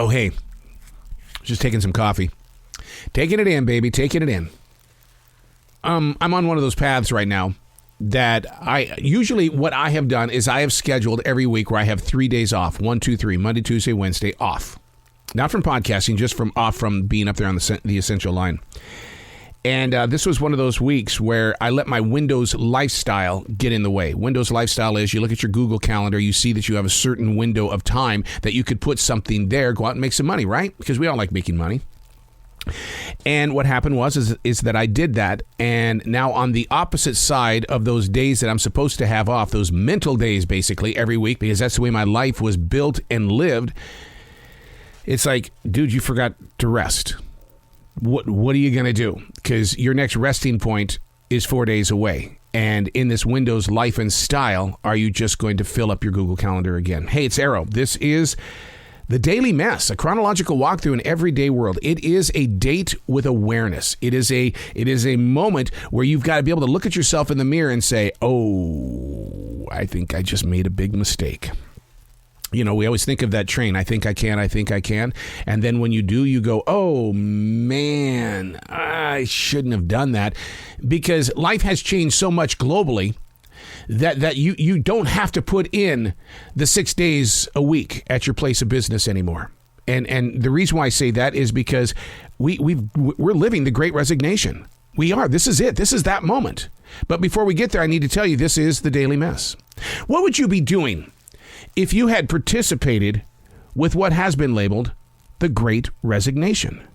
Oh, hey, just taking some coffee. Taking it in, baby, taking it in. I'm on one of those paths right now that usually what I have done is I have scheduled every week where I have 3 days off. 1, 2, 3, Monday, Tuesday, Wednesday, off. Not from podcasting, just off from being up there on the essential line. And this was one of those weeks where I let my Windows lifestyle get in the way. Windows lifestyle is you look at your Google Calendar, you see that you have a certain window of time that you could put something there, go out and make some money, right? Because we all like making money. And what happened is that I did that, and now on the opposite side of those days that I'm supposed to have off, those mental days basically every week, because that's the way my life was built and lived, it's like, dude, you forgot to rest. What are you going to do? Because your next resting point is 4 days away. And in this Windows life and style, are you just going to fill up your Google Calendar again? Hey, it's Arrow. This is The Daily Mess, a chronological walkthrough in everyday world. It is a date with awareness. It is a moment where you've got to be able to look at yourself in the mirror and say, oh, I think I just made a big mistake. You know, we always think of that train. I think I can. And then when you do, you go, oh, man, I shouldn't have done that. Because life has changed so much globally that you don't have to put in the 6 days a week at your place of business anymore. And the reason why I say that is because we're living the Great Resignation. We are. This is it. This is that moment. But before we get there, I need to tell you, this is the Daily Mess. What would you be doing if you had participated with what has been labeled the Great Resignation?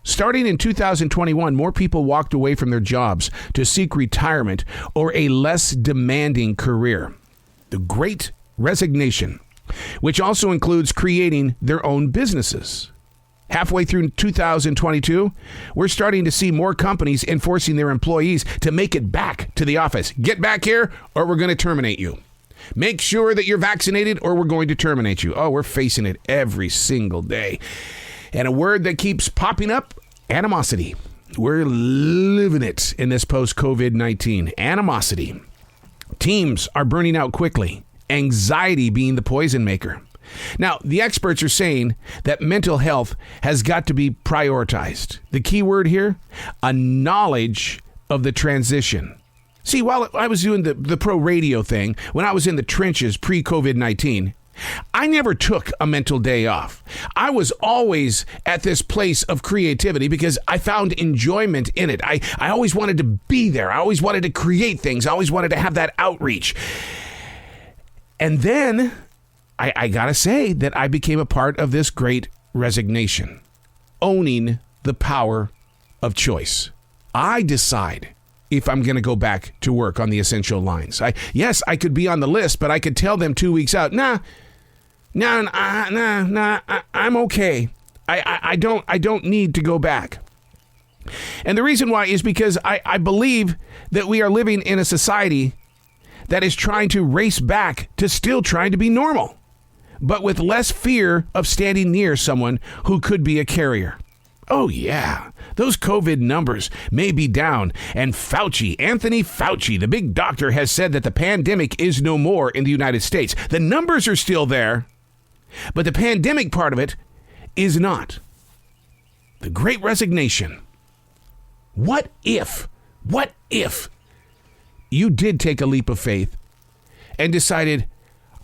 Starting in 2021, more people walked away from their jobs to seek retirement or a less demanding career. The Great Resignation, which also includes creating their own businesses. Halfway through 2022, we're starting to see more companies enforcing their employees to make it back to the office. Get back here or we're going to terminate you. Make sure that you're vaccinated or we're going to terminate you. Oh, we're facing it every single day. And a word that keeps popping up, animosity. We're living it in this post-COVID-19. Animosity. Teams are burning out quickly. Anxiety being the poison maker. Now, the experts are saying that mental health has got to be prioritized. The key word here, a knowledge of the transition. See, while I was doing the pro radio thing, when I was in the trenches pre-COVID-19, I never took a mental day off. I was always at this place of creativity because I found enjoyment in it. I always wanted to be there. I always wanted to create things. I always wanted to have that outreach. And then I got to say that I became a part of this Great Resignation, owning the power of choice. I decide if I'm going to go back to work on the essential lines. Yes, I could be on the list, but I could tell them 2 weeks out, nah, I'm okay. I don't need to go back. And the reason why is because I believe that we are living in a society that is trying to race back to still trying to be normal, but with less fear of standing near someone who could be a carrier. Oh, yeah. Those COVID numbers may be down, and Anthony Fauci, the big doctor, has said that the pandemic is no more in the United States. The numbers are still there, but the pandemic part of it is not. The Great Resignation. What if you did take a leap of faith and decided,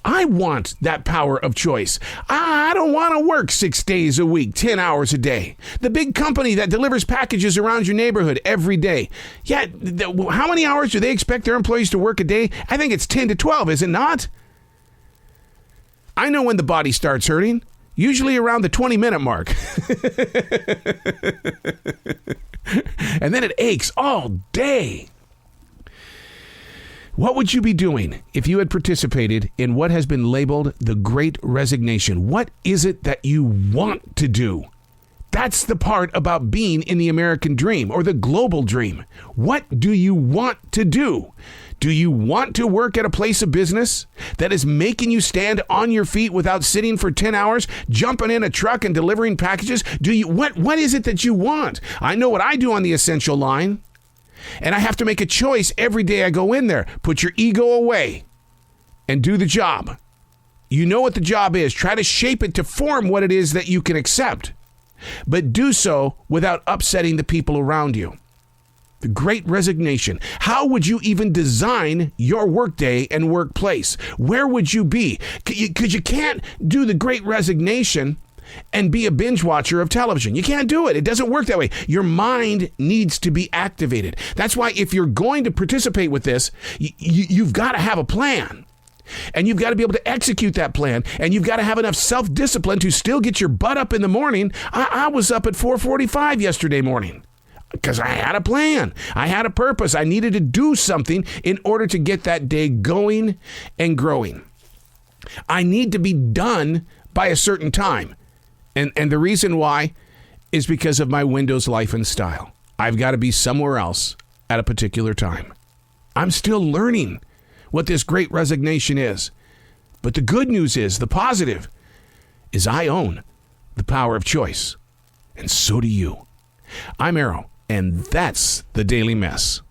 I want that power of choice. I don't want to work 6 days a week, 10 hours a day. The big company that delivers packages around your neighborhood every day. Yeah, how many hours do they expect their employees to work a day? I think it's 10 to 12, is it not? I know when the body starts hurting, usually around the 20-minute mark. And then it aches all day. What would you be doing if you had participated in what has been labeled the Great Resignation? What is it that you want to do? That's the part about being in the American dream or the global dream. What do you want to do? Do you want to work at a place of business that is making you stand on your feet without sitting for 10 hours, jumping in a truck and delivering packages? What is it that you want? I know what I do on the essential line. And I have to make a choice every day I go in there. Put your ego away and do the job. You know what the job is. Try to shape it to form what it is that you can accept, but do so without upsetting the people around you. The Great Resignation. How would you even design your workday and workplace? Where would you be? Because you can't do the Great Resignation and be a binge watcher of television. You can't do it. It doesn't work that way. Your mind needs to be activated. That's why if you're going to participate with this, you've got to have a plan. And you've got to be able to execute that plan. And you've got to have enough self-discipline to still get your butt up in the morning. I was up at 4:45 yesterday morning because I had a plan. I had a purpose. I needed to do something in order to get that day going and growing. I need to be done by a certain time. And the reason why is because of my Windows life and style. I've got to be somewhere else at a particular time. I'm still learning what this Great Resignation is. But the good news is, the positive, is I own the power of choice. And so do you. I'm Arrow, and that's the Daily Mess.